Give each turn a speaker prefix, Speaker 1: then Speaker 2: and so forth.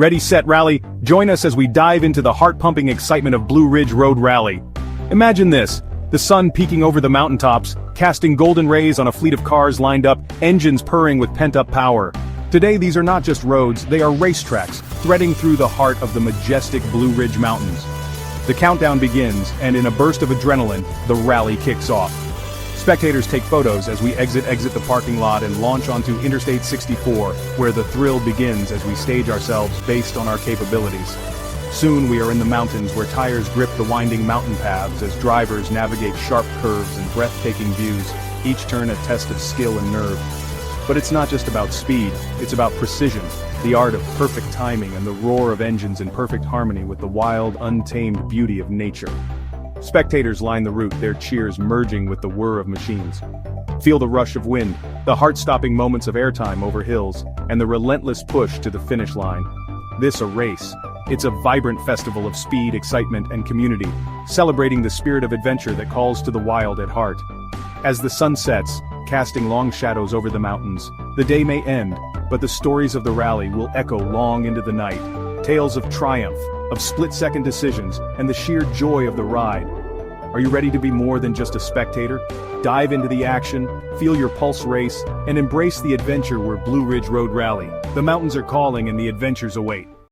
Speaker 1: Ready, set, rally. Join us as we dive into the heart-pumping excitement of Blue Ridge Road Rally. Imagine this, the sun peeking over the mountaintops, casting golden rays on a fleet of cars lined up, engines purring with pent-up power. Today these are not just roads, they are racetracks, threading through the heart of the majestic Blue Ridge Mountains. The countdown begins, and in a burst of adrenaline, the rally kicks off. Spectators take photos as we exit the parking lot and launch onto Interstate 64, where the thrill begins as we stage ourselves based on our capabilities. Soon we are in the mountains where tires grip the winding mountain paths as drivers navigate sharp curves and breathtaking views, each turn a test of skill and nerve. But it's not just about speed, it's about precision, the art of perfect timing and the roar of engines in perfect harmony with the wild, untamed beauty of nature. Spectators line the route, their cheers merging with the whir of machines. Feel the rush of wind, the heart-stopping moments of airtime over hills, and the relentless push to the finish line. This a race. It's a vibrant festival of speed, excitement, and community, celebrating the spirit of adventure that calls to the wild at heart. As the sun sets, casting long shadows over the mountains, the day may end, but the stories of the rally will echo long into the night. Tales of triumph, of split-second decisions, and the sheer joy of the ride. Are you ready to be more than just a spectator? Dive into the action, feel your pulse race, and embrace the adventure where Blue Ridge Road Rally. The mountains are calling and the adventures await.